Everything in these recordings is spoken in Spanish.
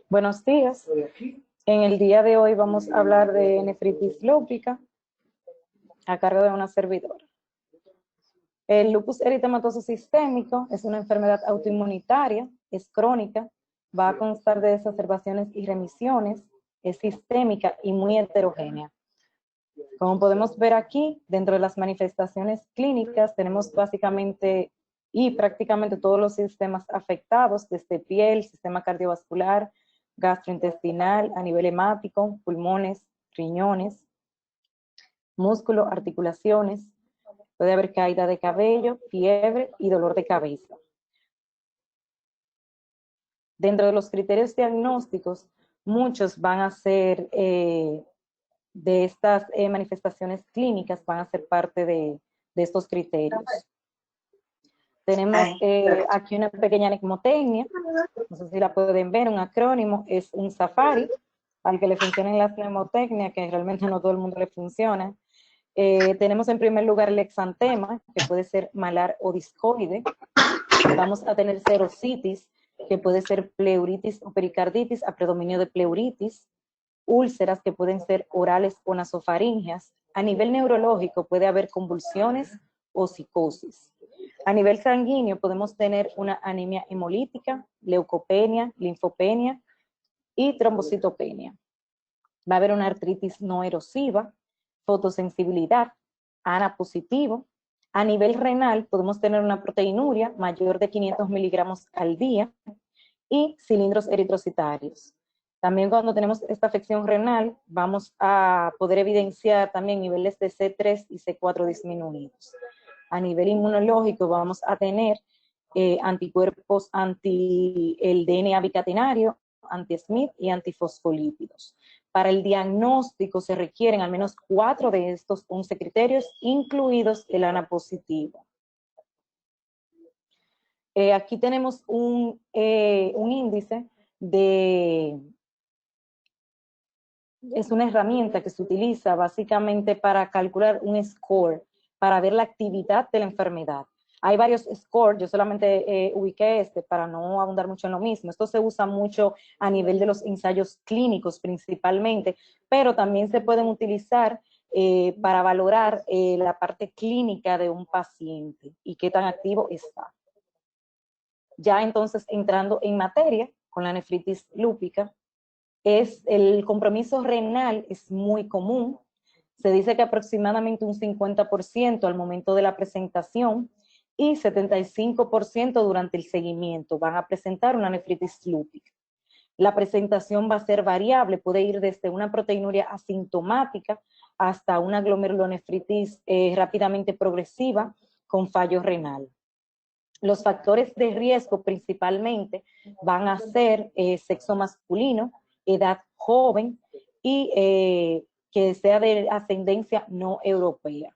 Buenos días. En el día de hoy vamos a hablar de nefritis lúpica a cargo de una servidora. El lupus eritematoso sistémico es una enfermedad autoinmunitaria, es crónica, va a constar de exacerbaciones y remisiones, es sistémica y muy heterogénea. Como podemos ver aquí, dentro de las manifestaciones clínicas tenemos básicamente y prácticamente todos los sistemas afectados, desde piel, sistema cardiovascular, gastrointestinal, a nivel hemático, pulmones, riñones, músculo, articulaciones. Puede haber caída de cabello, fiebre y dolor de cabeza. Dentro de los criterios diagnósticos, muchos van a ser de estas manifestaciones clínicas, van a ser parte de estos criterios. Tenemos aquí una pequeña anicmotecnia, no sé si la pueden ver, un acrónimo, es un safari, al que le funcionen las mnemotecnias, que realmente no todo el mundo le funciona. Tenemos en primer lugar el exantema, que puede ser malar o discoide. Vamos a tener serositis, que puede ser pleuritis o pericarditis a predominio de pleuritis. Úlceras que pueden ser orales o nasofaringeas. A nivel neurológico puede haber convulsiones o psicosis. A nivel sanguíneo podemos tener una anemia hemolítica, leucopenia, linfopenia y trombocitopenia. Va a haber una artritis no erosiva, fotosensibilidad, ANA positivo. A nivel renal podemos tener una proteinuria mayor de 500 miligramos al día y cilindros eritrocitarios. También cuando tenemos esta afección renal vamos a poder evidenciar también niveles de C3 y C4 disminuidos. A nivel inmunológico vamos a tener anticuerpos anti el DNA bicatenario, anti-Smith y antifosfolípidos. Para el diagnóstico se requieren al menos 4 de estos 11 criterios, incluidos el ANA positivo. Aquí tenemos un índice es una herramienta que se utiliza básicamente para calcular un score, para ver la actividad de la enfermedad. Hay varios scores, yo solamente ubiqué este para no abundar mucho en lo mismo. Esto se usa mucho a nivel de los ensayos clínicos principalmente, pero también se pueden utilizar para valorar la parte clínica de un paciente y qué tan activo está. Ya entonces entrando en materia con la nefritis lúpica, el compromiso renal es muy común. Se dice que aproximadamente un 50% al momento de la presentación y 75% durante el seguimiento van a presentar una nefritis lúpica. La presentación va a ser variable, puede ir desde una proteinuria asintomática hasta una glomerulonefritis rápidamente progresiva con fallo renal. Los factores de riesgo principalmente van a ser sexo masculino, edad joven y que sea de ascendencia no europea.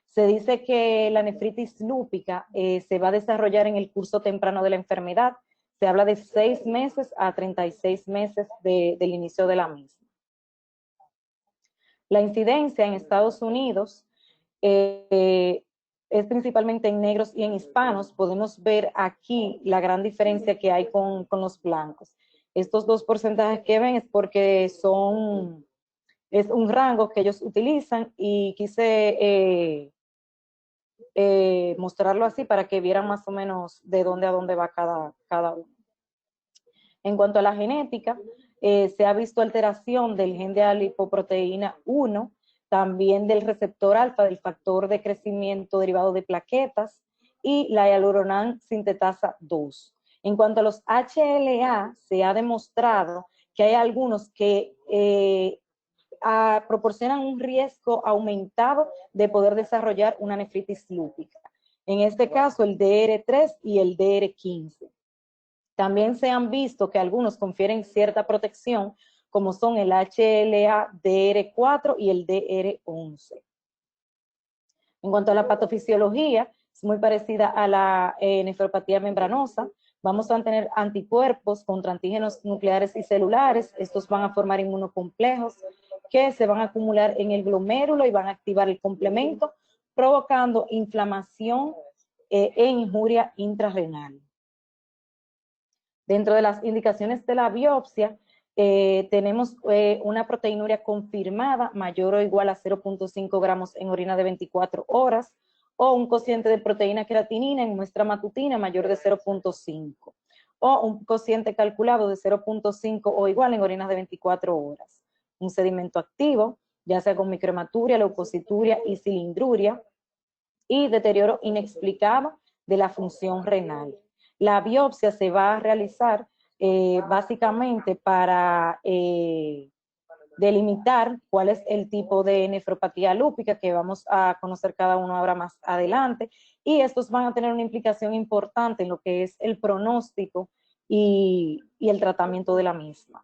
Se dice que la nefritis lúpica se va a desarrollar en el curso temprano de la enfermedad. Se habla de 6 meses a 36 meses del inicio de la misma. La incidencia en Estados Unidos es principalmente en negros y en hispanos. Podemos ver aquí la gran diferencia que hay con los blancos. Estos 2 porcentajes que ven es porque es un rango que ellos utilizan y quise mostrarlo así para que vieran más o menos de dónde a dónde va cada uno. En cuanto a la genética, se ha visto alteración del gen de la lipoproteína 1, también del receptor alfa, del factor de crecimiento derivado de plaquetas, y la hialuronan sintetasa 2. En cuanto a los HLA, se ha demostrado que hay algunos que proporcionan un riesgo aumentado de poder desarrollar una nefritis lúpica. En este caso, el DR3 y el DR15. También se han visto que algunos confieren cierta protección, como son el HLA-DR4 y el DR11. En cuanto a la patofisiología, es muy parecida a la nefropatía membranosa. Vamos a tener anticuerpos contra antígenos nucleares y celulares. Estos van a formar inmunocomplejos que se van a acumular en el glomérulo y van a activar el complemento, provocando inflamación e injuria intrarrenal. Dentro de las indicaciones de la biopsia, tenemos una proteinuria confirmada mayor o igual a 0.5 gramos en orina de 24 horas o un cociente de proteína creatinina en muestra matutina mayor de 0.5 o un cociente calculado de 0.5 o igual en orinas de 24 horas. Un sedimento activo, ya sea con microhematuria, leucocituria y cilindruria, y deterioro inexplicado de la función renal. La biopsia se va a realizar básicamente para delimitar cuál es el tipo de nefropatía lúpica que vamos a conocer cada uno ahora más adelante, y estos van a tener una implicación importante en lo que es el pronóstico y el tratamiento de la misma.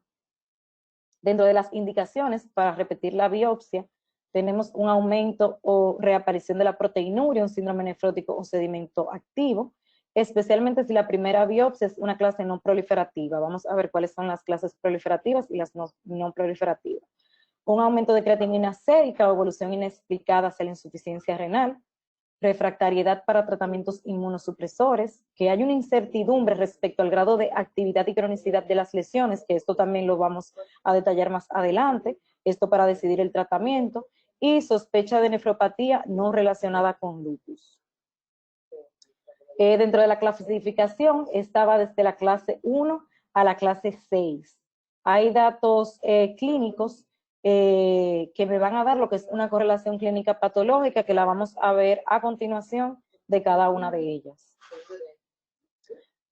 Dentro de las indicaciones para repetir la biopsia, tenemos un aumento o reaparición de la proteinuria, un síndrome nefrótico o sedimento activo, especialmente si la primera biopsia es una clase no proliferativa. Vamos a ver cuáles son las clases proliferativas y las no proliferativas. Un aumento de creatinina sérica o evolución inexplicada hacia la insuficiencia renal, refractariedad para tratamientos inmunosupresores, que hay una incertidumbre respecto al grado de actividad y cronicidad de las lesiones, que esto también lo vamos a detallar más adelante, esto para decidir el tratamiento, y sospecha de nefropatía no relacionada con lupus. Dentro de la clasificación estaba desde la clase 1 a la clase 6. Hay datos clínicos que me van a dar lo que es una correlación clínica patológica que la vamos a ver a continuación de cada una de ellas.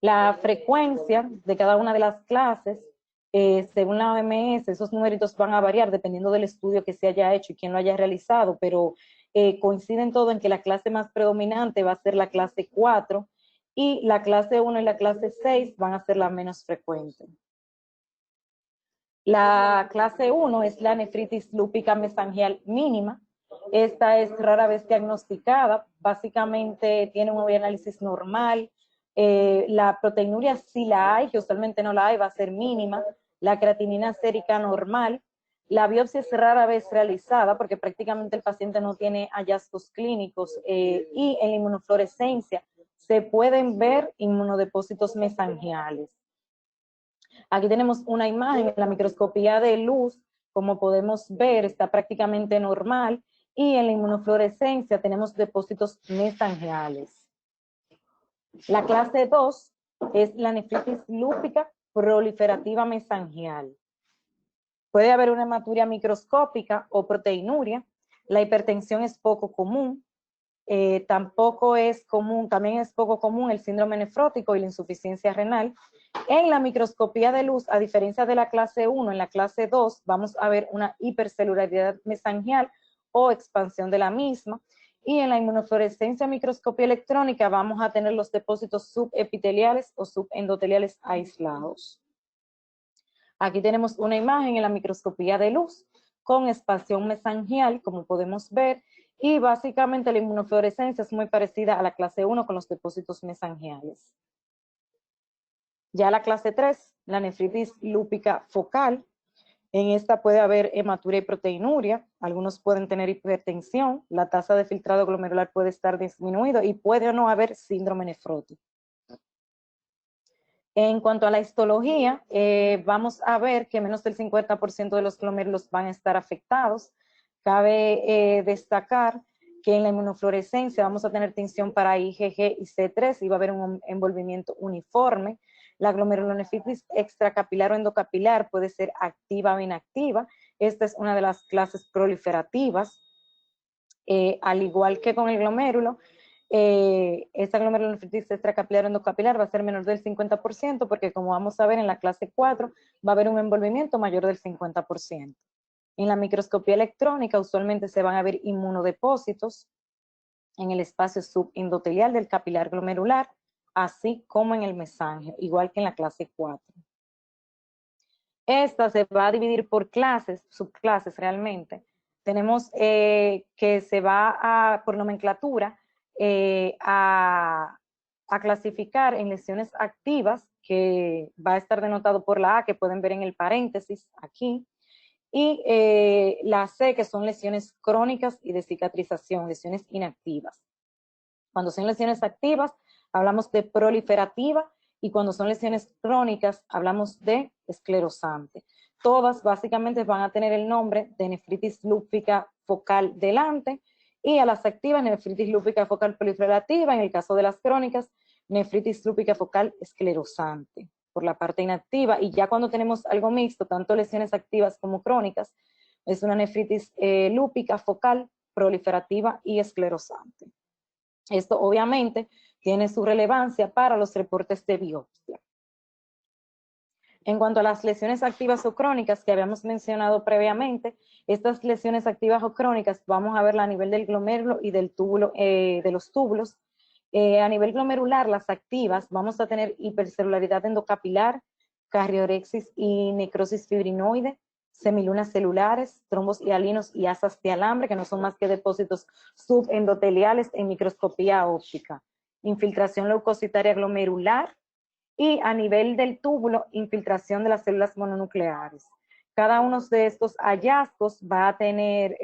La frecuencia de cada una de las clases, según la OMS, esos numeritos van a variar dependiendo del estudio que se haya hecho y quién lo haya realizado, pero coinciden todo en que la clase más predominante va a ser la clase 4 y la clase 1 y la clase 6 van a ser la menos frecuente. La clase 1 es la nefritis lúpica mesangial mínima. Esta es rara vez diagnosticada, básicamente tiene un análisis normal. La proteinuria sí la hay, que usualmente no la hay, va a ser mínima. La creatinina sérica normal. La biopsia es rara vez realizada porque prácticamente el paciente no tiene hallazgos clínicos y en la inmunofluorescencia se pueden ver inmunodepósitos mesangiales. Aquí tenemos una imagen en la microscopía de luz, como podemos ver, está prácticamente normal, y en la inmunofluorescencia tenemos depósitos mesangiales. La clase 2 es la nefritis lúpica proliferativa mesangial. Puede haber una hematuria microscópica o proteinuria. La hipertensión es poco común. Tampoco es común, también es poco común el síndrome nefrótico y la insuficiencia renal. En la microscopía de luz, a diferencia de la clase 1, en la clase 2 vamos a ver una hipercelularidad mesangial o expansión de la misma. Y en la inmunofluorescencia microscopía electrónica vamos a tener los depósitos subepiteliales o subendoteliales aislados. Aquí tenemos una imagen en la microscopía de luz con expansión mesangial, como podemos ver, y básicamente la inmunofluorescencia es muy parecida a la clase 1 con los depósitos mesangiales. Ya la clase 3, la nefritis lúpica focal, en esta puede haber hematuria y proteinuria, algunos pueden tener hipertensión, la tasa de filtrado glomerular puede estar disminuido y puede o no haber síndrome nefrótico. En cuanto a la histología, vamos a ver que menos del 50% de los glomérulos van a estar afectados. Cabe destacar que en la inmunofluorescencia vamos a tener tinción para IgG y C3 y va a haber un envolvimiento uniforme. La glomerulonefritis extracapilar o endocapilar puede ser activa o inactiva. Esta es una de las clases proliferativas. Al igual que con el glomérulo, esta glomerulonefritis extracapilar o endocapilar va a ser menor del 50% porque, como vamos a ver en la clase 4, va a haber un envolvimiento mayor del 50%. En la microscopía electrónica usualmente se van a ver inmunodepósitos en el espacio subendotelial del capilar glomerular, así como en el mesangio, igual que en la clase 4. Esta se va a dividir por clases, subclases realmente. Tenemos que se va por nomenclatura a clasificar en lesiones activas, que va a estar denotado por la A, que pueden ver en el paréntesis aquí, y la C, que son lesiones crónicas y de cicatrización, lesiones inactivas. Cuando son lesiones activas, hablamos de proliferativa y cuando son lesiones crónicas hablamos de esclerosante. Todas básicamente van a tener el nombre de nefritis lúpica focal delante, y a las activas nefritis lúpica focal proliferativa, en el caso de las crónicas, nefritis lúpica focal esclerosante por la parte inactiva, y ya cuando tenemos algo mixto, tanto lesiones activas como crónicas, es una nefritis lúpica focal proliferativa y esclerosante. Esto obviamente tiene su relevancia para los reportes de biopsia. En cuanto a las lesiones activas o crónicas que habíamos mencionado previamente, estas lesiones activas o crónicas vamos a verla a nivel del glomérulo y del túbulo, de los túbulos. A nivel glomerular, las activas, vamos a tener hipercelularidad endocapilar, cardiorexis y necrosis fibrinoide, semilunas celulares, trombos hialinos y asas de alambre, que no son más que depósitos subendoteliales en microscopía óptica, infiltración leucocitaria glomerular, y a nivel del túbulo, infiltración de las células mononucleares. Cada uno de estos hallazgos va a tener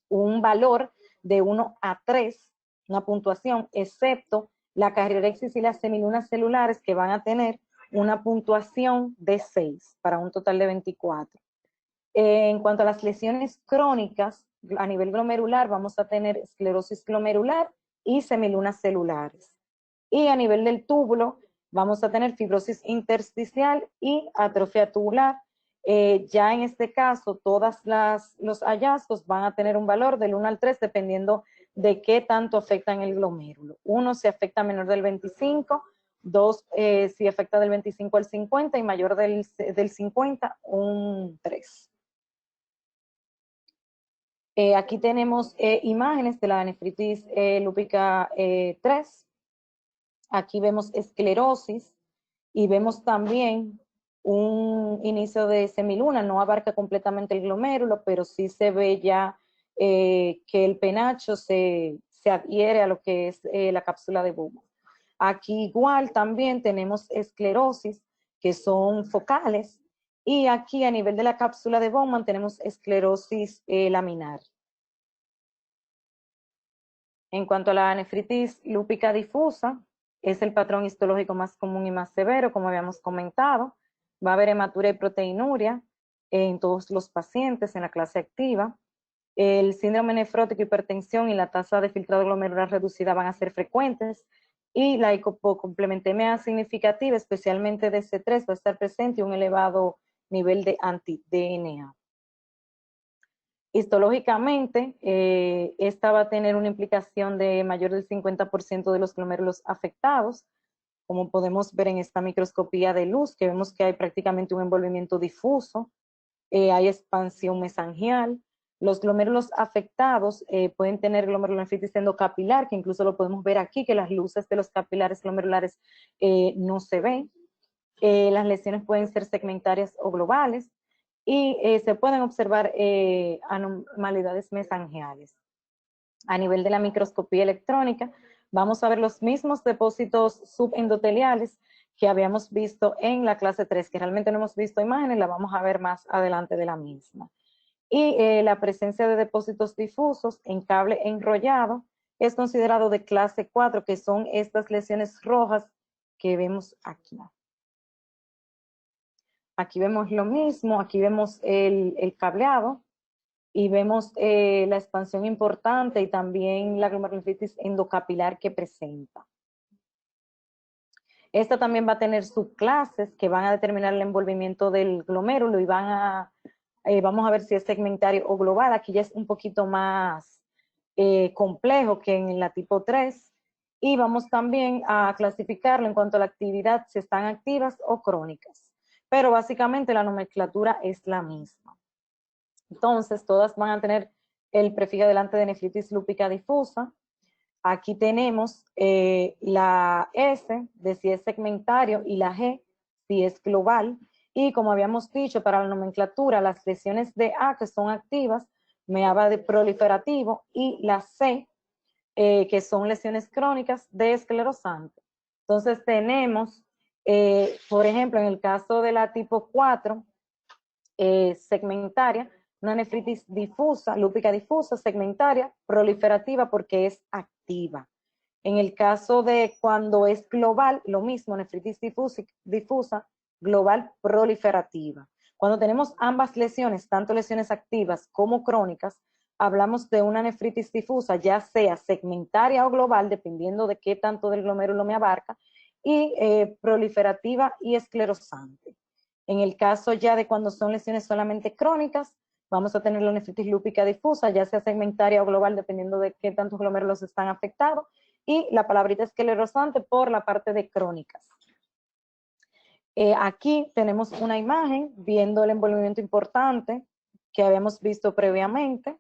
un valor de 1 a 3, una puntuación, excepto la cardiorexis y las semilunas celulares, que van a tener una puntuación de 6 para un total de 24. En cuanto a las lesiones crónicas, a nivel glomerular vamos a tener esclerosis glomerular y semilunas celulares. Y a nivel del túbulo vamos a tener fibrosis intersticial y atrofia tubular. Ya en este caso, todos los hallazgos van a tener un valor del 1 al 3 dependiendo de qué tanto afectan el glomérulo. 1 si afecta menor del 25, 2 si afecta del 25 al 50 y mayor del 50, un 3. Aquí tenemos imágenes de la nefritis lúpica 3. Aquí vemos esclerosis y vemos también un inicio de semiluna. No abarca completamente el glomérulo, pero sí se ve ya que el penacho se adhiere a lo que es la cápsula de Bowman. Aquí igual también tenemos esclerosis, que son focales, y aquí a nivel de la cápsula de Bowman tenemos esclerosis laminar. En cuanto a la nefritis lúpica difusa, es el patrón histológico más común y más severo, como habíamos comentado. Va a haber hematura y proteinuria en todos los pacientes en la clase activa. El síndrome nefrótico, hipertensión y la tasa de filtrado glomerular reducida van a ser frecuentes, y la hipocomplementemia significativa, especialmente de C3, va a estar presente y un elevado nivel de anti-DNA. Histológicamente, esta va a tener una implicación de mayor del 50% de los glomérulos afectados, como podemos ver en esta microscopía de luz, que vemos que hay prácticamente un envolvimiento difuso, hay expansión mesangial. Los glomérulos afectados pueden tener glomerulonefritis endocapilar, que incluso lo podemos ver aquí, que las luces de los capilares glomerulares no se ven. Las lesiones pueden ser segmentarias o globales, y se pueden observar anormalidades mesangiales. A nivel de la microscopía electrónica, vamos a ver los mismos depósitos subendoteliales que habíamos visto en la clase 3, que realmente no hemos visto imágenes, la vamos a ver más adelante de la misma. Y la presencia de depósitos difusos en cable enrollado es considerado de clase 4, que son estas lesiones rojas que vemos aquí. Aquí vemos lo mismo, aquí vemos el cableado y vemos la expansión importante y también la glomerulonefritis endocapilar que presenta. Esta también va a tener subclases que van a determinar el envolvimiento del glomérulo y vamos a ver si es segmentario o global. Aquí ya es un poquito más complejo que en la tipo 3. Y vamos también a clasificarlo en cuanto a la actividad, si están activas o crónicas. Pero básicamente la nomenclatura es la misma. Entonces, todas van a tener el prefijo delante de nefritis lúpica difusa. Aquí tenemos la S de si es segmentario y la G si es global. Y como habíamos dicho, para la nomenclatura, las lesiones de A que son activas, me habla de proliferativo, y la C, que son lesiones crónicas, de esclerosante. Entonces tenemos, por ejemplo, en el caso de la tipo 4, segmentaria, una nefritis difusa, lúpica difusa, segmentaria, proliferativa porque es activa. En el caso de cuando es global, lo mismo, nefritis difusa, global proliferativa. Cuando tenemos ambas lesiones, tanto lesiones activas como crónicas, hablamos de una nefritis difusa, ya sea segmentaria o global, dependiendo de qué tanto del glomérulo me abarca, y proliferativa y esclerosante. En el caso ya de cuando son lesiones solamente crónicas, vamos a tener la nefritis lúpica difusa, ya sea segmentaria o global, dependiendo de qué tantos glomérulos están afectados, y la palabrita esclerosante por la parte de crónicas. Aquí tenemos una imagen viendo el envolvimiento importante que habíamos visto previamente.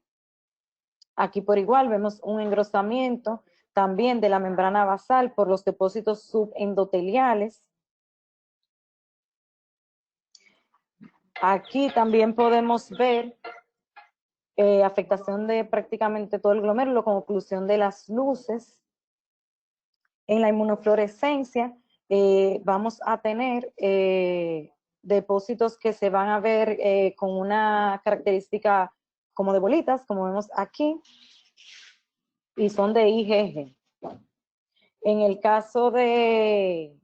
Aquí por igual vemos un engrosamiento también de la membrana basal por los depósitos subendoteliales. Aquí también podemos ver afectación de prácticamente todo el glomérulo con oclusión de las luces. En la inmunofluorescencia vamos a tener depósitos que se van a ver con una característica como de bolitas, como vemos aquí, y son de IgG. En el caso de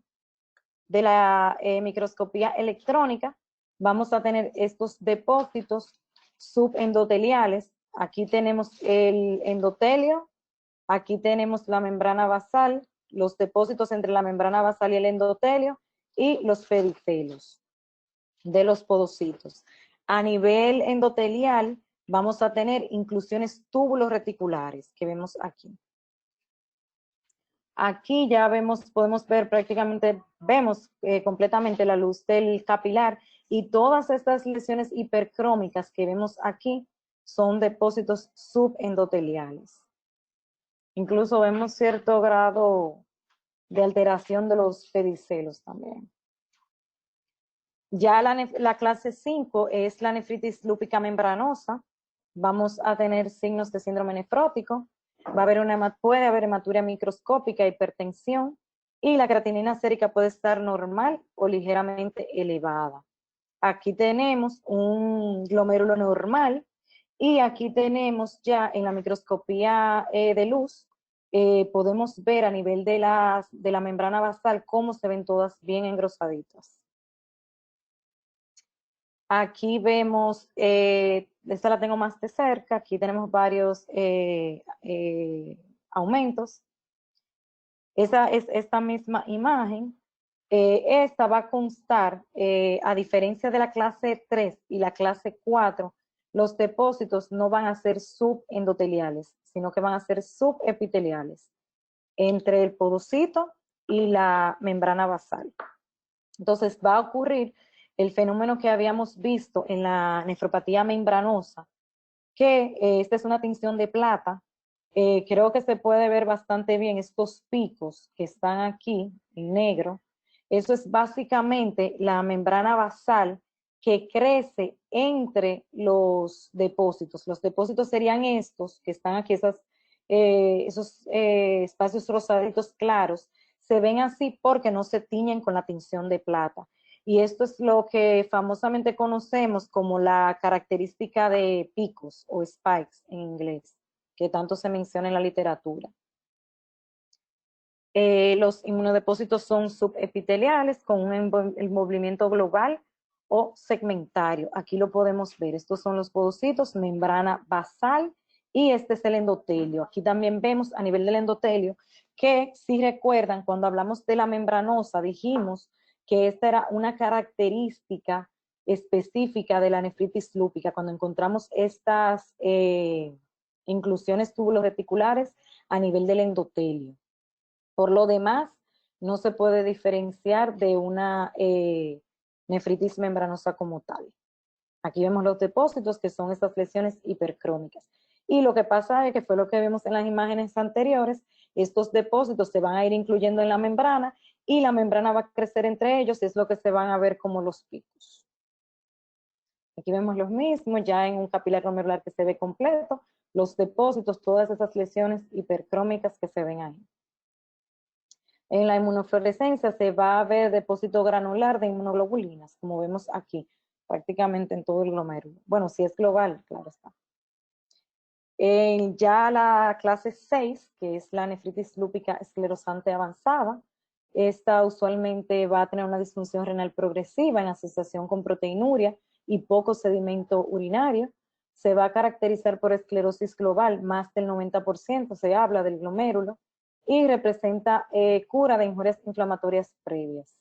la microscopía electrónica, vamos a tener estos depósitos subendoteliales. Aquí tenemos el endotelio, aquí tenemos la membrana basal, los depósitos entre la membrana basal y el endotelio y los pedicelios de los podocitos. A nivel endotelial vamos a tener inclusiones túbulo-reticulares que vemos aquí. Aquí ya podemos ver prácticamente, vemos completamente la luz del capilar y todas estas lesiones hipercrómicas que vemos aquí son depósitos subendoteliales. Incluso vemos cierto grado de alteración de los pedicelos también. Ya la clase 5 es la nefritis lúpica membranosa. Vamos a tener signos de síndrome nefrótico. Puede haber hematuria microscópica, hipertensión, y la creatinina sérica puede estar normal o ligeramente elevada. Aquí tenemos un glomérulo normal y aquí tenemos ya en la microscopía de luz, podemos ver a nivel de la membrana basal cómo se ven todas bien engrosaditas. Aquí vemos, esta la tengo más de cerca, aquí tenemos varios aumentos. Esa es esta misma imagen. Esta va a constar, a diferencia de la clase 3 y la clase 4, los depósitos no van a ser subendoteliales, sino que van a ser subepiteliales entre el podocito y la membrana basal. Entonces va a ocurrir el fenómeno que habíamos visto en la nefropatía membranosa, que esta es una tinción de plata. Creo que se puede ver bastante bien estos picos que están aquí en negro. Eso es básicamente la membrana basal que crece entre los depósitos. Los depósitos serían estos que están aquí, esos espacios rosaditos claros. Se ven así porque no se tiñen con la tinción de plata. Y esto es lo que famosamente conocemos como la característica de picos o spikes en inglés, que tanto se menciona en la literatura. Los inmunodepósitos son subepiteliales con un envolvimiento global o segmentario. Aquí lo podemos ver. Estos son los podocitos, membrana basal, y este es el endotelio. Aquí también vemos a nivel del endotelio que, si recuerdan, cuando hablamos de la membranosa, dijimos que esta era una característica específica de la nefritis lúpica. Cuando encontramos estas inclusiones tubuloreticulares a nivel del endotelio. Por lo demás, no se puede diferenciar de una nefritis membranosa como tal. Aquí vemos los depósitos, que son estas lesiones hipercrónicas. Y lo que pasa es que fue lo que vimos en las imágenes anteriores, estos depósitos se van a ir incluyendo en la membrana y la membrana va a crecer entre ellos y es lo que se van a ver como los picos. Aquí vemos los mismos, ya en un capilar glomerular que se ve completo, los depósitos, todas esas lesiones hipercrómicas que se ven ahí. En la inmunofluorescencia se va a ver depósito granular de inmunoglobulinas, como vemos aquí, prácticamente en todo el glomérulo. Bueno, si es global, claro está. Ya la clase 6, que es la nefritis lúpica esclerosante avanzada, esta usualmente va a tener una disfunción renal progresiva en asociación con proteinuria y poco sedimento urinario. Se va a caracterizar por esclerosis global, más del 90%, se habla del glomérulo, y representa cura de injurias inflamatorias previas.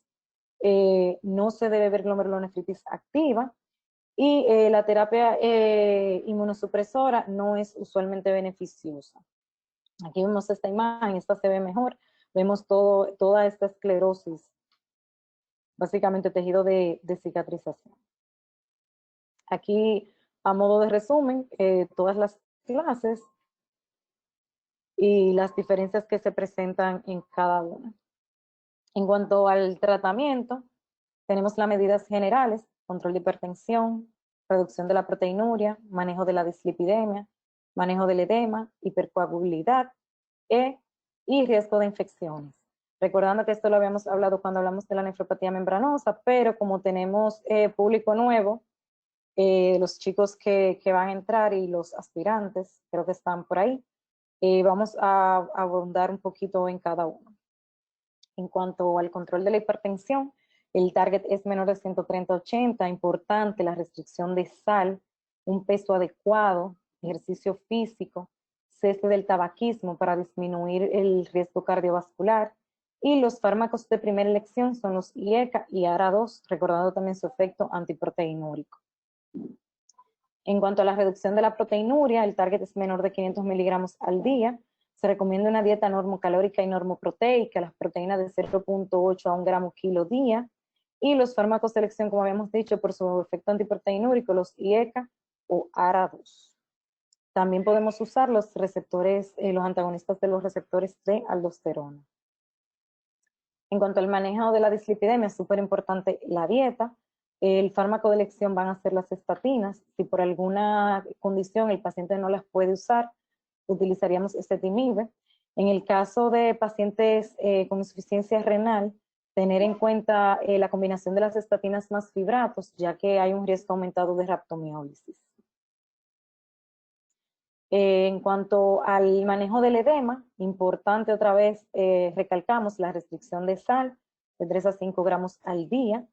No se debe ver glomerulonefritis activa, y la terapia inmunosupresora no es usualmente beneficiosa. Aquí vemos esta imagen, esta se ve mejor, vemos toda esta esclerosis, básicamente tejido de cicatrización. Aquí, a modo de resumen, todas las clases y las diferencias que se presentan en cada una. En cuanto al tratamiento, tenemos las medidas generales: control de hipertensión, reducción de la proteinuria, manejo de la dislipidemia, manejo del edema, hipercoagulabilidad y riesgo de infecciones. Recordando que esto lo habíamos hablado cuando hablamos de la nefropatía membranosa, pero como tenemos público nuevo, los chicos que van a entrar y los aspirantes, creo que están por ahí, vamos a abundar un poquito en cada uno. En cuanto al control de la hipertensión, el target es menor de 130/80, importante la restricción de sal, un peso adecuado, ejercicio físico, cese del tabaquismo para disminuir el riesgo cardiovascular, y los fármacos de primera elección son los IECA y ARA2, recordando también su efecto antiproteinúrico. En cuanto a la reducción de la proteinuria, el target es menor de 500 miligramos al día. Se recomienda una dieta normocalórica y normoproteica, las proteínas de 0.8 a 1 gramo kilo día, y los fármacos de elección, como habíamos dicho, por su efecto antiproteinúrico, los IECA o ARA2. También podemos usar los receptores, los antagonistas de los receptores de aldosterona. En cuanto al manejo de la dislipidemia, es súper importante la dieta. El fármaco de elección van a ser las estatinas. Si por alguna condición el paciente no las puede usar, utilizaríamos ezetimibe. En el caso de pacientes con insuficiencia renal, tener en cuenta la combinación de las estatinas más fibratos, ya que hay un riesgo aumentado de raptomiólisis. En cuanto al manejo del edema, importante otra vez, recalcamos la restricción de sal de 3 a 5 gramos al día,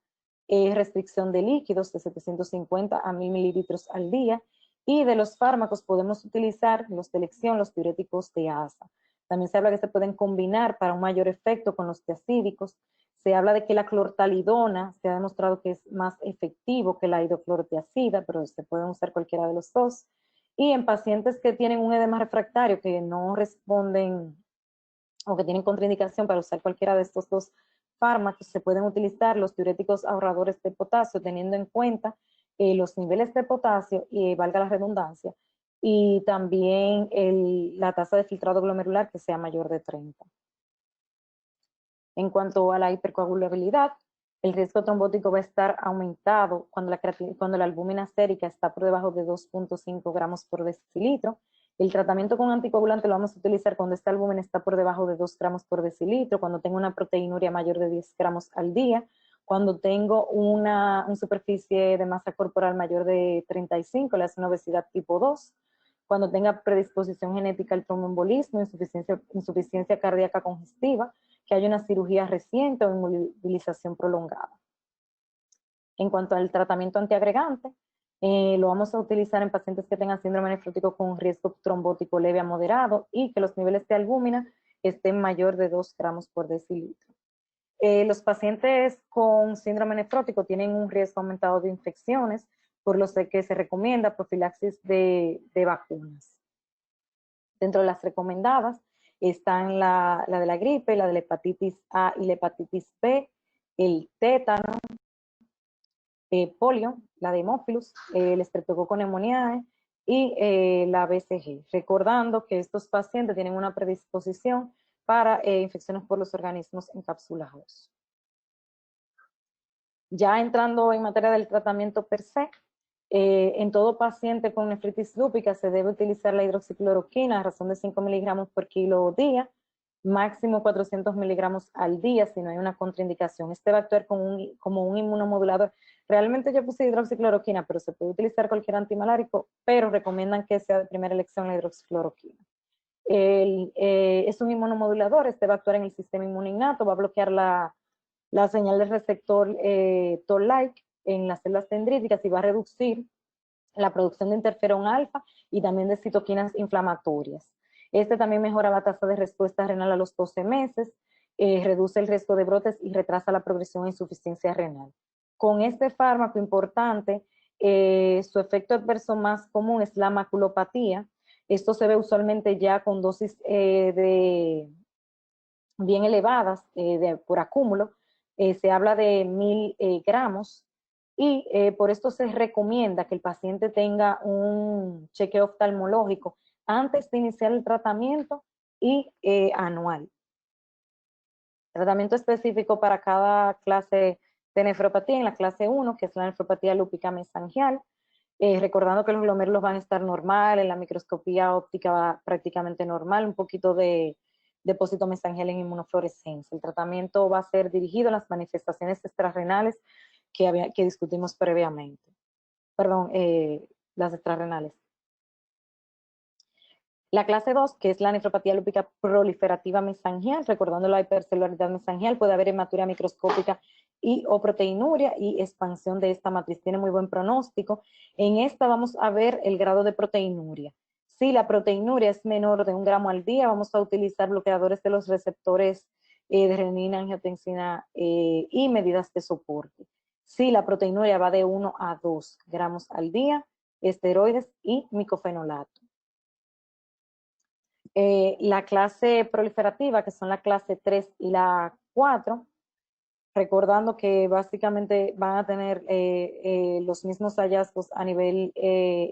restricción de líquidos de 750 a 1000 mililitros al día, y de los fármacos podemos utilizar los de elección, los diuréticos de asa. También se habla que se pueden combinar para un mayor efecto con los tiacídicos. Se habla de que la clortalidona se ha demostrado que es más efectivo que la hidroclorotiazida, pero se pueden usar cualquiera de los dos. Y en pacientes que tienen un edema refractario, que no responden o que tienen contraindicación para usar cualquiera de estos dos fármacos, se pueden utilizar los diuréticos ahorradores de potasio, teniendo en cuenta los niveles de potasio, y valga la redundancia, y también la tasa de filtrado glomerular que sea mayor de 30. En cuanto a la hipercoagulabilidad, el riesgo trombótico va a estar aumentado cuando la albúmina sérica está por debajo de 2.5 gramos por decilitro. El tratamiento con anticoagulante lo vamos a utilizar cuando esta albúmina está por debajo de 2 gramos por decilitro, cuando tengo una proteinuria mayor de 10 gramos al día, cuando tengo una superficie de masa corporal mayor de 35, le hace una obesidad tipo 2, cuando tenga predisposición genética al tromboembolismo, insuficiencia cardíaca congestiva, que haya una cirugía reciente o inmovilización prolongada. En cuanto al tratamiento antiagregante, lo vamos a utilizar en pacientes que tengan síndrome nefrótico con riesgo trombótico leve a moderado y que los niveles de albúmina estén mayor de 2 gramos por decilitro. Los pacientes con síndrome nefrótico tienen un riesgo aumentado de infecciones, por lo que se recomienda profilaxis de vacunas. Dentro de las recomendadas están la de la gripe, la de la hepatitis A y la hepatitis B, el tétano, polio, la de Haemophilus, el Streptococcus pneumoniae y la BCG. Recordando que estos pacientes tienen una predisposición para infecciones por los organismos encapsulados. Ya entrando en materia del tratamiento per se, en todo paciente con nefritis lúpica se debe utilizar la hidroxicloroquina a razón de 5 miligramos por kilo día. máximo 400 miligramos al día si no hay una contraindicación. Este va a actuar como un inmunomodulador. Realmente yo puse hidroxicloroquina, pero se puede utilizar cualquier antimalárico, pero recomiendan que sea de primera elección la hidroxicloroquina. Es un inmunomodulador, este va a actuar en el sistema inmune innato, va a bloquear la señal del receptor Toll-like en las células dendríticas y va a reducir la producción de interferón alfa y también de citoquinas inflamatorias. Este también mejora la tasa de respuesta renal a los 12 meses, reduce el riesgo de brotes y retrasa la progresión de insuficiencia renal. Con este fármaco importante, su efecto adverso más común es la maculopatía. Esto se ve usualmente ya con dosis bien elevadas por acúmulo. Se habla de 1000 gramos y por esto se recomienda que el paciente tenga un chequeo oftalmológico antes de iniciar el tratamiento y anual. Tratamiento específico para cada clase de nefropatía. En la clase 1, que es la nefropatía lúpica mesangial, recordando que los glomérulos van a estar normal, en la microscopía óptica va prácticamente normal, un poquito de depósito mesangial en inmunofluorescencia. El tratamiento va a ser dirigido a las manifestaciones extrarrenales que discutimos previamente. Perdón, las extrarrenales. La clase 2, que es la nefropatía lúpica proliferativa mesangial, recordando la hipercelularidad mesangial, puede haber hematuria microscópica o proteinuria y expansión de esta matriz. Tiene muy buen pronóstico. En esta vamos a ver el grado de proteinuria. Si la proteinuria es menor de 1 gramo al día, vamos a utilizar bloqueadores de los receptores de renina, angiotensina y medidas de soporte. Si la proteinuria va de 1 a 2 gramos al día, esteroides y micofenolato. La clase proliferativa, que son la clase 3 y la 4, recordando que básicamente van a tener los mismos hallazgos a nivel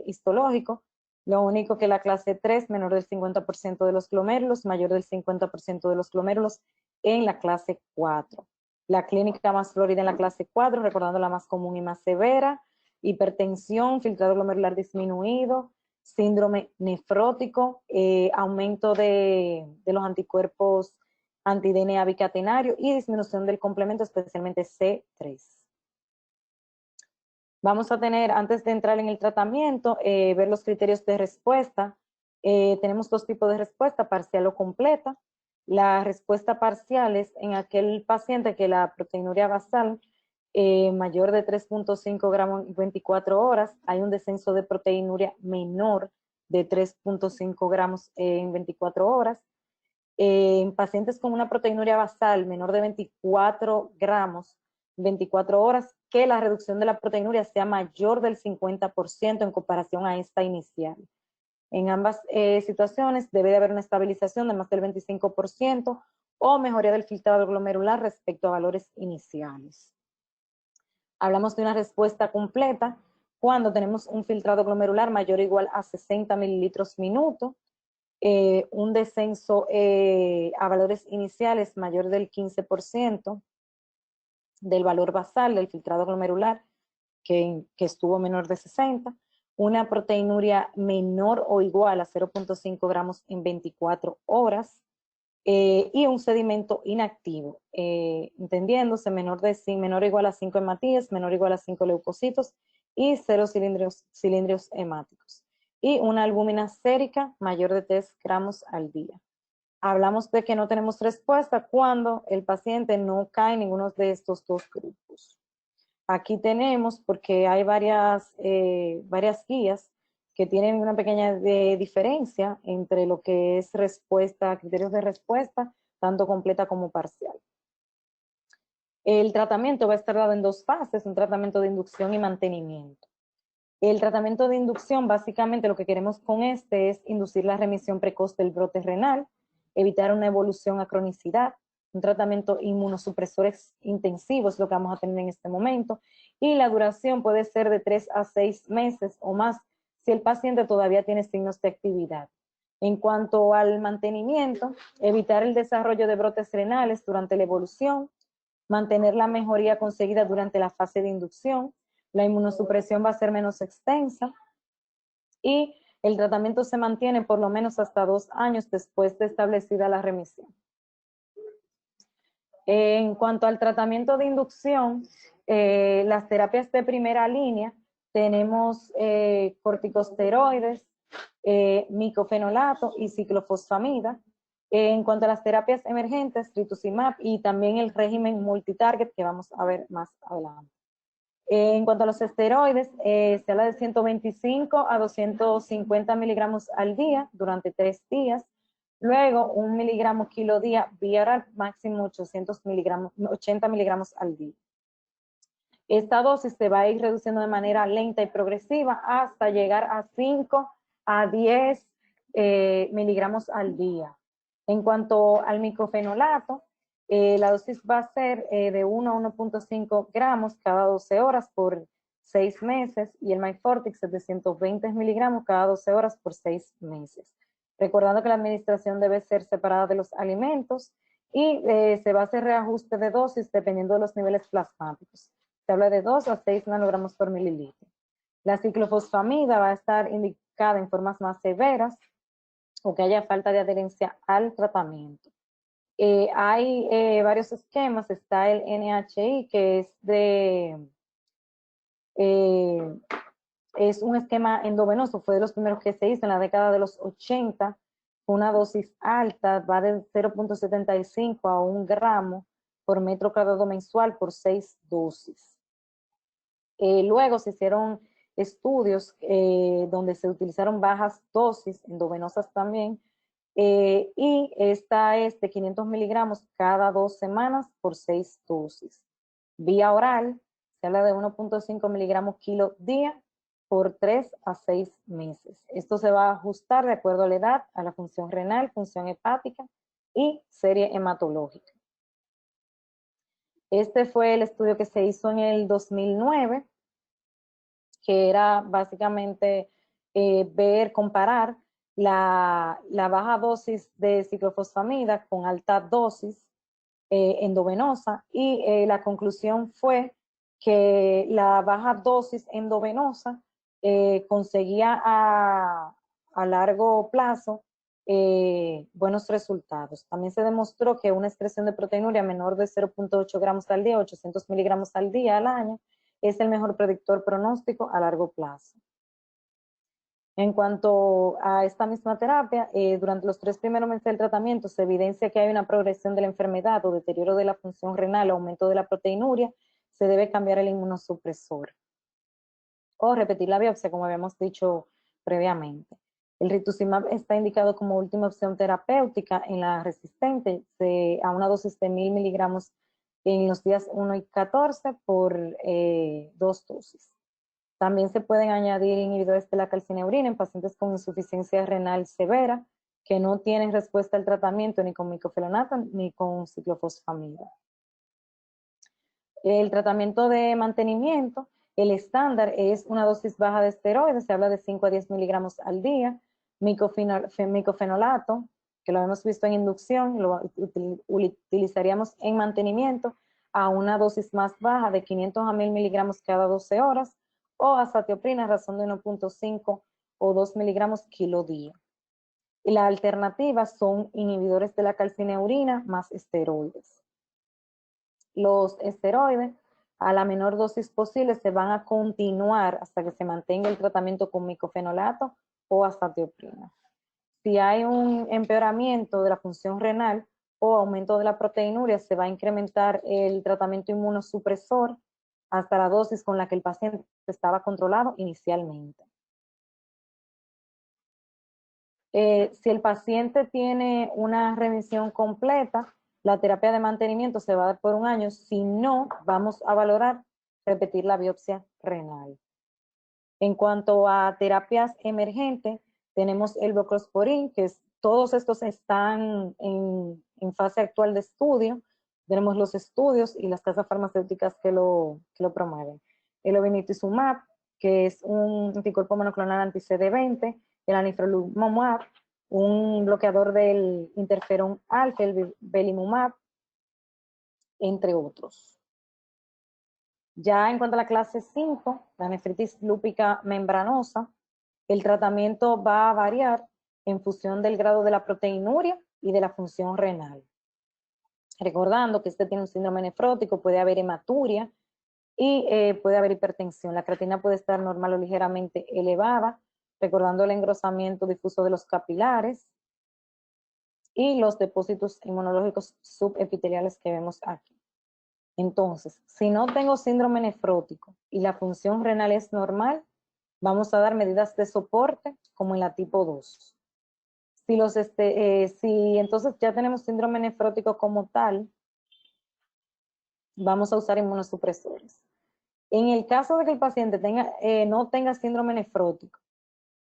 histológico, lo único que la clase 3, menor del 50% de los glomérulos, mayor del 50% de los glomérulos en la clase 4. La clínica más florida en la clase 4, recordando la más común y más severa, hipertensión, filtrado glomerular disminuido, síndrome nefrótico, aumento de los anticuerpos anti-DNA bicatenario y disminución del complemento, especialmente C3. Vamos a tener, antes de entrar en el tratamiento, ver los criterios de respuesta. Tenemos dos tipos de respuesta, parcial o completa. La respuesta parcial es en aquel paciente que la proteinuria basal mayor de 3.5 gramos en 24 horas, hay un descenso de proteinuria menor de 3.5 gramos en 24 horas. En pacientes con una proteinuria basal menor de 24 gramos 24 horas, que la reducción de la proteinuria sea mayor del 50% en comparación a esta inicial. En ambas situaciones debe de haber una estabilización de más del 25% o mejoría del filtrado glomerular respecto a valores iniciales. Hablamos de una respuesta completa cuando tenemos un filtrado glomerular mayor o igual a 60 mililitros minuto, un descenso a valores iniciales mayor del 15% del valor basal del filtrado glomerular que estuvo menor de 60, una proteinuria menor o igual a 0.5 gramos en 24 horas y un sedimento inactivo, entendiéndose menor o igual a 5 hematíes, menor o igual a 5 leucocitos y 0 cilindros hemáticos. Y una albúmina sérica mayor de 3 gramos al día. Hablamos de que no tenemos respuesta cuando el paciente no cae en ninguno de estos dos grupos. Aquí tenemos, porque hay varias guías que tienen una pequeña diferencia entre lo que es respuesta, criterios de respuesta, tanto completa como parcial. El tratamiento va a estar dado en dos fases, un tratamiento de inducción y mantenimiento. El tratamiento de inducción, básicamente lo que queremos con este es inducir la remisión precoz del brote renal, evitar una evolución a cronicidad, un tratamiento inmunosupresor intensivo es lo que vamos a tener en este momento, y la duración puede ser de 3 a 6 meses o más si el paciente todavía tiene signos de actividad. En cuanto al mantenimiento, evitar el desarrollo de brotes renales durante la evolución, mantener la mejoría conseguida durante la fase de inducción, la inmunosupresión va a ser menos extensa y el tratamiento se mantiene por lo menos hasta 2 años después de establecida la remisión. En cuanto al tratamiento de inducción, las terapias de primera línea, tenemos corticosteroides, micofenolato y ciclofosfamida. En cuanto a las terapias emergentes, rituximab y también el régimen multitarget que vamos a ver más adelante. En cuanto a los esteroides, se habla de 125 a 250 miligramos al día durante 3 días. Luego, 1 miligramo kilo día vía oral, máximo 80 miligramos al día. Esta dosis se va a ir reduciendo de manera lenta y progresiva hasta llegar a 5 a 10 miligramos al día. En cuanto al micofenolato, la dosis va a ser de 1 a 1.5 gramos cada 12 horas por 6 meses y el Myfortix 720 miligramos cada 12 horas por 6 meses. Recordando que la administración debe ser separada de los alimentos y se va a hacer reajuste de dosis dependiendo de los niveles plasmáticos. Se habla de 2 a 6 nanogramos por mililitro. La ciclofosfamida va a estar indicada en formas más severas o que haya falta de adherencia al tratamiento. Hay varios esquemas, está el NHI que es un esquema endovenoso, fue de los primeros que se hizo en la década de los 80, una dosis alta, va de 0.75 a 1 gramo por metro cuadrado mensual por 6 dosis. Luego se hicieron estudios donde se utilizaron bajas dosis, endovenosas también, y esta es de 500 miligramos cada 2 semanas por 6 dosis. Vía oral, se habla de 1.5 miligramos kilo día por 3 a 6 meses. Esto se va a ajustar de acuerdo a la edad, a la función renal, función hepática y serie hematológica. Este fue el estudio que se hizo en el 2009, que era básicamente comparar la baja dosis de ciclofosfamida con alta dosis endovenosa y la conclusión fue que la baja dosis endovenosa conseguía a largo plazo buenos resultados. También se demostró que una excreción de proteinuria menor de 0.8 gramos al día, 800 miligramos al día al año, es el mejor predictor pronóstico a largo plazo. En cuanto a esta misma terapia, durante los 3 primeros meses del tratamiento se evidencia que hay una progresión de la enfermedad o deterioro de la función renal o aumento de la proteinuria, se debe cambiar el inmunosupresor o repetir la biopsia, como habíamos dicho previamente. El rituximab está indicado como última opción terapéutica en la resistente a una dosis de 1000 miligramos en los días 1 y 14 por 2 dosis. También se pueden añadir inhibidores de la calcineurina en pacientes con insuficiencia renal severa que no tienen respuesta al tratamiento ni con micofenolato ni con ciclofosfamida. El tratamiento de mantenimiento, el estándar es una dosis baja de esteroides, se habla de 5 a 10 miligramos al día, micofenolato, que lo hemos visto en inducción, lo utilizaríamos en mantenimiento a una dosis más baja de 500 a 1000 miligramos cada 12 horas, o azatioprina a razón de 1.5 o 2 miligramos kilo día. Y la alternativa son inhibidores de la calcineurina más esteroides. Los esteroides, a la menor dosis posible, se van a continuar hasta que se mantenga el tratamiento con micofenolato o azatioprina. Si hay un empeoramiento de la función renal o aumento de la proteinuria, se va a incrementar el tratamiento inmunosupresor hasta la dosis con la que el paciente estaba controlado inicialmente. Si el paciente tiene una remisión completa, la terapia de mantenimiento se va a dar por 1 año. Si no, vamos a valorar repetir la biopsia renal. En cuanto a terapias emergentes, tenemos el voclosporin, que todos estos están en fase actual de estudio. Tenemos los estudios y las casas farmacéuticas que lo promueven. El obinutuzumab, que es un anticuerpo monoclonal anti-CD20, el anifrolumab, un bloqueador del interferón alfa, el belimumab, entre otros. Ya en cuanto a la clase 5, la nefritis lúpica membranosa, el tratamiento va a variar en función del grado de la proteinuria y de la función renal. Recordando que este tiene un síndrome nefrótico, puede haber hematuria y puede haber hipertensión. La creatinina puede estar normal o ligeramente elevada, recordando el engrosamiento difuso de los capilares y los depósitos inmunológicos subepiteliales que vemos aquí. Entonces, si no tengo síndrome nefrótico y la función renal es normal, vamos a dar medidas de soporte como en la tipo 2. Si entonces ya tenemos síndrome nefrótico como tal, vamos a usar inmunosupresores. En el caso de que el paciente no tenga síndrome nefrótico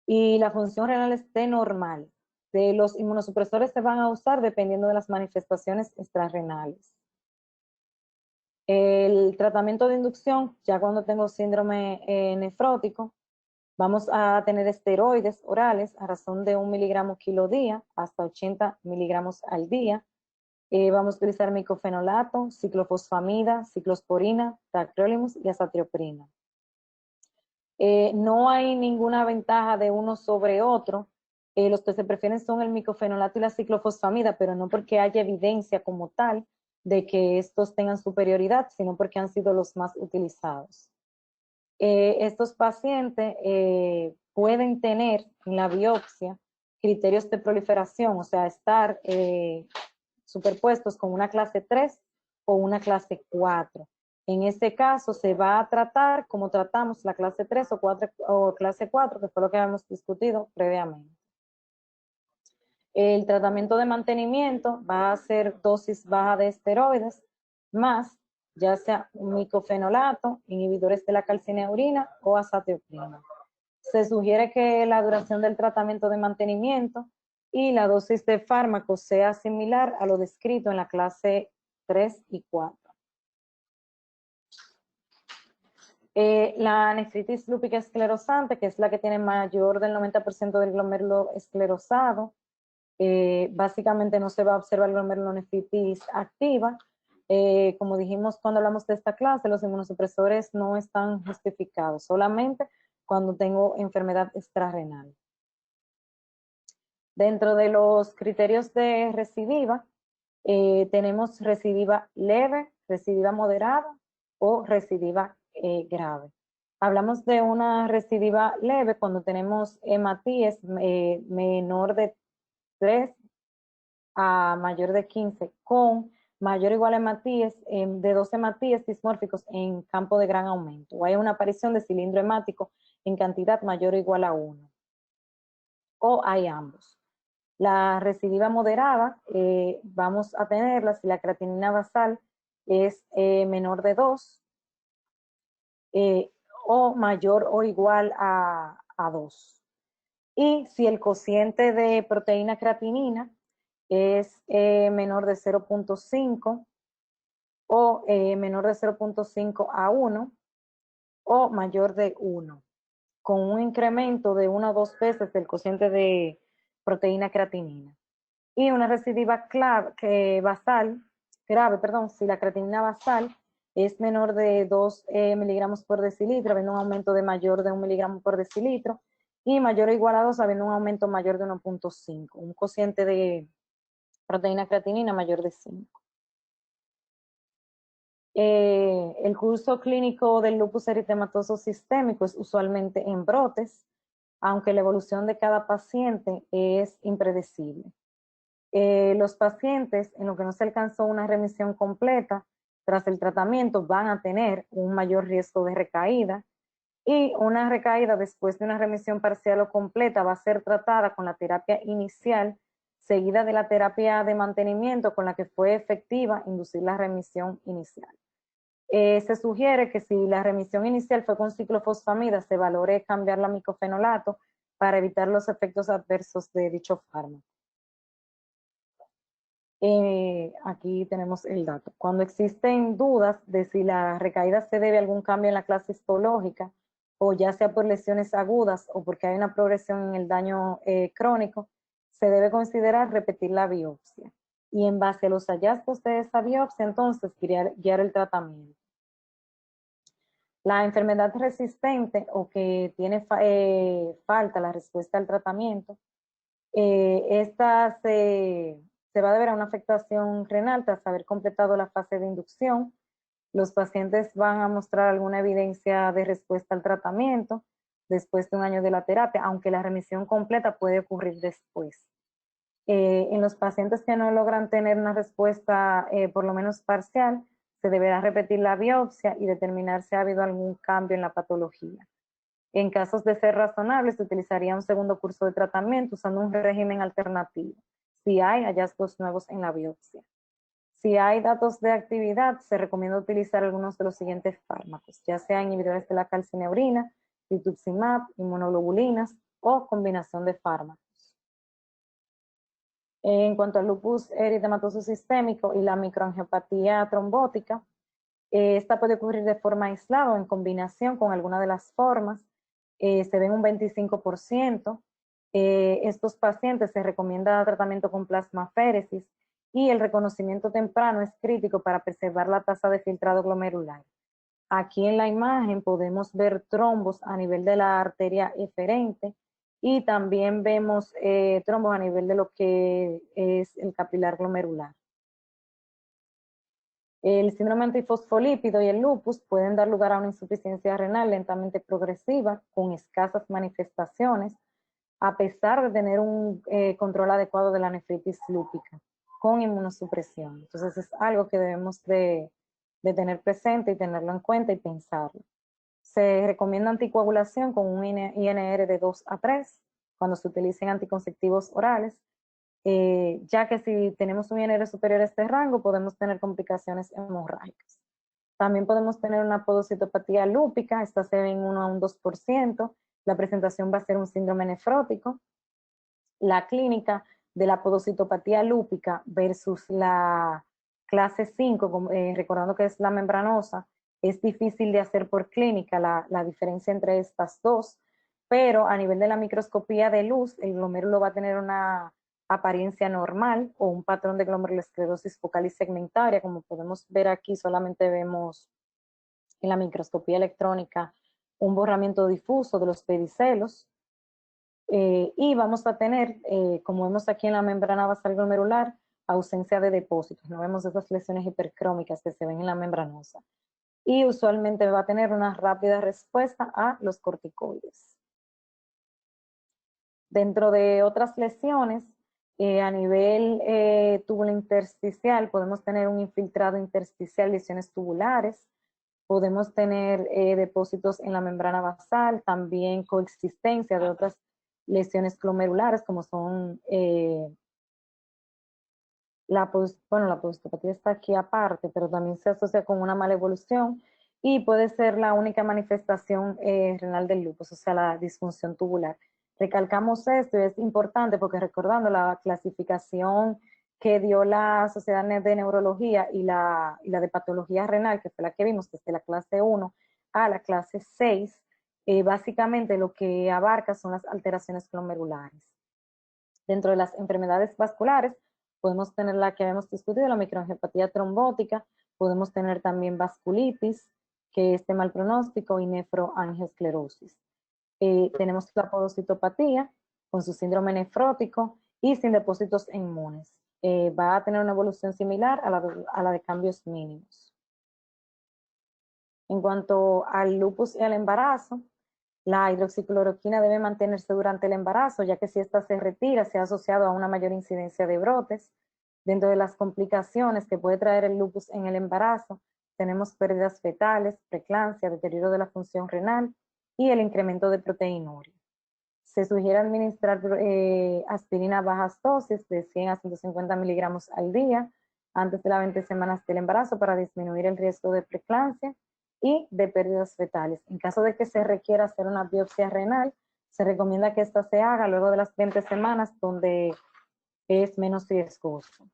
y la función renal esté normal, los inmunosupresores se van a usar dependiendo de las manifestaciones extrarrenales. El tratamiento de inducción, ya cuando tengo síndrome nefrótico, vamos a tener esteroides orales a razón de 1 miligramo kilo día hasta 80 miligramos al día. Vamos a utilizar micofenolato, ciclofosfamida, ciclosporina, tacrolimus y azatioprina. No hay ninguna ventaja de uno sobre otro. Los que se prefieren son el micofenolato y la ciclofosfamida, pero no porque haya evidencia como tal de que estos tengan superioridad, sino porque han sido los más utilizados. Estos pacientes pueden tener en la biopsia criterios de proliferación, o sea, estar superpuestos con una clase 3 o una clase 4. En este caso se va a tratar como tratamos la clase 3 o clase 4, que fue lo que habíamos discutido previamente. El tratamiento de mantenimiento va a ser dosis baja de esteroides, más ya sea un micofenolato, inhibidores de la calcineurina o azatioprina. Se sugiere que la duración del tratamiento de mantenimiento y la dosis de fármacos sea similar a lo descrito en la clase 3 y 4. La nefritis lúpica esclerosante, que es la que tiene mayor del 90% del glomérulo esclerosado, básicamente no se va a observar glomerulonefritis activa. Como dijimos cuando hablamos de esta clase, los inmunosupresores no están justificados, solamente cuando tengo enfermedad extrarrenal. Dentro de los criterios de recidiva, tenemos recidiva leve, recidiva moderada o recidiva grave. Hablamos de una recidiva leve cuando tenemos hematíes menor de 3 a mayor de 15, con mayor o igual a hematíes, de 2 hematíes dismórficos en campo de gran aumento, o hay una aparición de cilindro hemático en cantidad mayor o igual a 1, o hay ambos. La recidiva moderada, vamos a tenerla si la creatinina basal es menor de 2, o mayor o igual a 2. Y si el cociente de proteína creatinina es menor de 0.5 o menor de 0.5 a 1 o mayor de 1, con un incremento de 1 o 2 veces del cociente de proteína creatinina. Y una recidiva basal, grave, si la creatinina basal es menor de 2 miligramos por decilitro, habiendo un aumento de mayor de 1 miligramo por decilitro, y mayor o igual a 2, habiendo un aumento mayor de 1.5, un cociente de proteína creatinina mayor de 5. El curso clínico del lupus eritematoso sistémico es usualmente en brotes, aunque la evolución de cada paciente es impredecible. Los pacientes en los que no se alcanzó una remisión completa tras el tratamiento van a tener un mayor riesgo de recaída, y una recaída después de una remisión parcial o completa va a ser tratada con la terapia inicial seguida de la terapia de mantenimiento con la que fue efectiva inducir la remisión inicial. Se sugiere que si la remisión inicial fue con ciclofosfamida, se valore cambiar la micofenolato para evitar los efectos adversos de dicho fármaco. Aquí tenemos el dato. Cuando existen dudas de si la recaída se debe a algún cambio en la clase histológica, o ya sea por lesiones agudas o porque hay una progresión en el daño crónico, se debe considerar repetir la biopsia. Y en base a los hallazgos de esa biopsia, entonces, guiar el tratamiento. La enfermedad resistente o que tiene falta la respuesta al tratamiento, esta se se va a deber a una afectación renal tras haber completado la fase de inducción. Los pacientes van a mostrar alguna evidencia de respuesta al tratamiento después de un año de la terapia, aunque la remisión completa puede ocurrir después. En los pacientes que no logran tener una respuesta por lo menos parcial, se deberá repetir la biopsia y determinar si ha habido algún cambio en la patología. En casos de ser razonables, se utilizaría un segundo curso de tratamiento usando un régimen alternativo, si hay hallazgos nuevos en la biopsia. Si hay datos de actividad, se recomienda utilizar algunos de los siguientes fármacos, ya sea inhibidores de la calcineurina, rituximab, inmunoglobulinas o combinación de fármacos. En cuanto al lupus eritematoso sistémico y la microangiopatía trombótica, esta puede ocurrir de forma aislada o en combinación con alguna de las formas. Se ven un 25%. Estos pacientes se recomienda tratamiento con plasmaféresis y el reconocimiento temprano es crítico para preservar la tasa de filtrado glomerular. Aquí en la imagen podemos ver trombos a nivel de la arteria eferente y también vemos trombos a nivel de lo que es el capilar glomerular. El síndrome antifosfolípido y el lupus pueden dar lugar a una insuficiencia renal lentamente progresiva con escasas manifestaciones, a pesar de tener un control adecuado de la nefritis lúpica con inmunosupresión. Entonces es algo que debemos de tener presente y tenerlo en cuenta y pensarlo. Se recomienda anticoagulación con un INR de 2 a 3 cuando se utilicen anticonceptivos orales, ya que si tenemos un INR superior a este rango podemos tener complicaciones hemorrágicas. También podemos tener una podocitopatía lúpica, esta se ve en 1 a un 2%, la presentación va a ser un síndrome nefrótico. La clínica de la podocitopatía lúpica versus la clase 5, recordando que es la membranosa, es difícil de hacer por clínica la diferencia entre estas dos, pero a nivel de la microscopía de luz, el glomérulo va a tener una apariencia normal o un patrón de glomerulosclerosis focal y segmentaria, como podemos ver aquí, solamente vemos en la microscopía electrónica un borramiento difuso de los pedicelos, y vamos a tener, como vemos aquí en la membrana basal glomerular, ausencia de depósitos. No vemos esas lesiones hipercrómicas que se ven en la membranosa. Y usualmente va a tener una rápida respuesta a los corticoides. Dentro de otras lesiones, a nivel túbulo intersticial, podemos tener un infiltrado intersticial, lesiones tubulares, podemos tener depósitos en la membrana basal, también coexistencia de otras lesiones glomerulares como son la podocitopatía está aquí aparte, pero también se asocia con una mala evolución y puede ser la única manifestación renal del lupus, o sea, la disfunción tubular. Recalcamos esto y es importante porque recordando la clasificación que dio la Sociedad de Neurología y la de Patología Renal, que fue la que vimos desde la clase 1 a la clase 6, básicamente lo que abarca son las alteraciones glomerulares. Dentro de las enfermedades vasculares, podemos tener la que habíamos discutido, la microangiopatía trombótica, podemos tener también vasculitis, que es de mal pronóstico, y nefroangiosclerosis. Tenemos la podocitopatía, con su síndrome nefrótico y sin depósitos inmunes. Va a tener una evolución similar a la de cambios mínimos. En cuanto al lupus y al embarazo, la hidroxicloroquina debe mantenerse durante el embarazo, ya que si ésta se retira, se ha asociado a una mayor incidencia de brotes. Dentro de las complicaciones que puede traer el lupus en el embarazo, tenemos pérdidas fetales, preeclampsia, deterioro de la función renal y el incremento de proteinuria. Se sugiere administrar aspirina a bajas dosis de 100 a 150 miligramos al día antes de las 20 semanas del embarazo para disminuir el riesgo de preeclampsia y de pérdidas fetales. En caso de que se requiera hacer una biopsia renal, se recomienda que esta se haga luego de las 20 semanas, donde es menos riesgoso.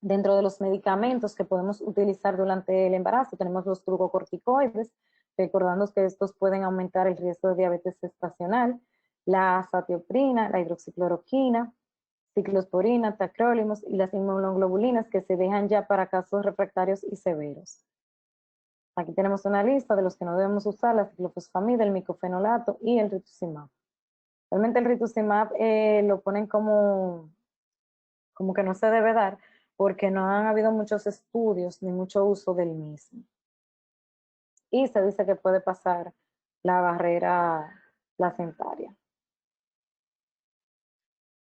Dentro de los medicamentos que podemos utilizar durante el embarazo, tenemos los glucocorticoides, recordando que estos pueden aumentar el riesgo de diabetes gestacional, la azatioprina, la hidroxicloroquina, ciclosporina, tacrolimus y las inmunoglobulinas que se dejan ya para casos refractarios y severos. Aquí tenemos una lista de los que no debemos usar, la ciclofosfamida, el micofenolato y el rituximab. Realmente el rituximab lo ponen como como que no se debe dar porque no han habido muchos estudios ni mucho uso del mismo. Y se dice que puede pasar la barrera placentaria.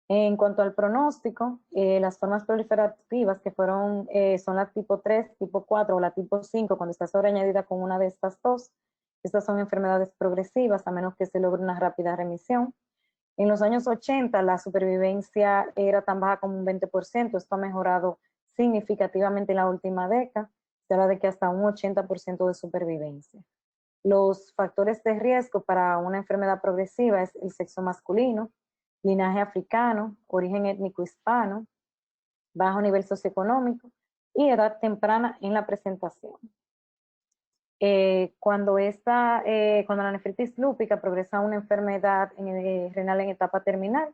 En cuanto al pronóstico, las formas proliferativas que son la tipo 3, tipo 4 o la tipo 5, cuando está sobreañadida con una de estas dos, estas son enfermedades progresivas a menos que se logre una rápida remisión. En los años 80 la supervivencia era tan baja como un 20%, esto ha mejorado significativamente en la última década, se habla de que hasta un 80% de supervivencia. Los factores de riesgo para una enfermedad progresiva es el sexo masculino, linaje africano, origen étnico hispano, bajo nivel socioeconómico y edad temprana en la presentación. Cuando la nefritis lúpica progresa a una enfermedad renal en etapa terminal,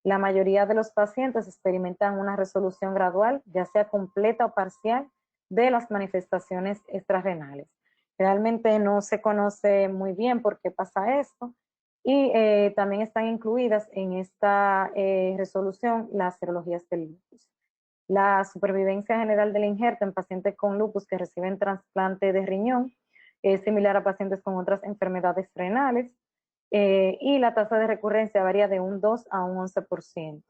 la mayoría de los pacientes experimentan una resolución gradual, ya sea completa o parcial, de las manifestaciones extrarrenales. Realmente no se conoce muy bien por qué pasa esto y también están incluidas en esta resolución las serologías del lupus. La supervivencia general del injerto en pacientes con lupus que reciben trasplante de riñón es similar a pacientes con otras enfermedades renales y la tasa de recurrencia varía de un 2 a un 11%.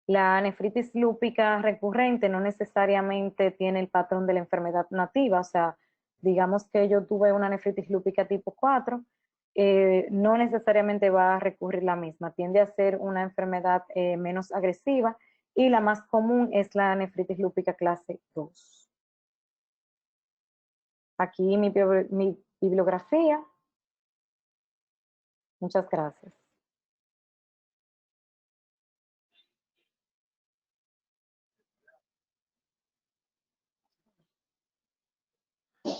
La nefritis lúpica recurrente no necesariamente tiene el patrón de la enfermedad nativa, o sea, digamos que yo tuve una nefritis lúpica tipo 4, no necesariamente va a recurrir la misma, tiende a ser una enfermedad menos agresiva y la más común es la nefritis lúpica clase 2. Aquí mi bibliografía. Muchas gracias.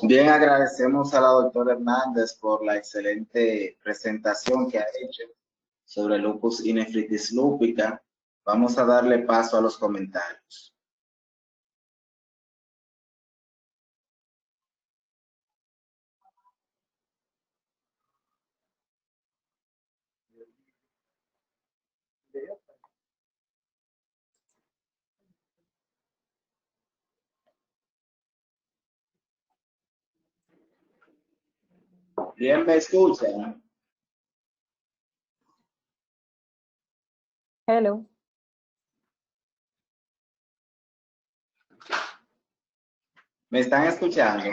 Bien, agradecemos a la doctora Hernández por la excelente presentación que ha hecho sobre lupus y nefritis lúpica. Vamos a darle paso a los comentarios. Bien, ¿me escuchan? Hello. ¿Me están escuchando?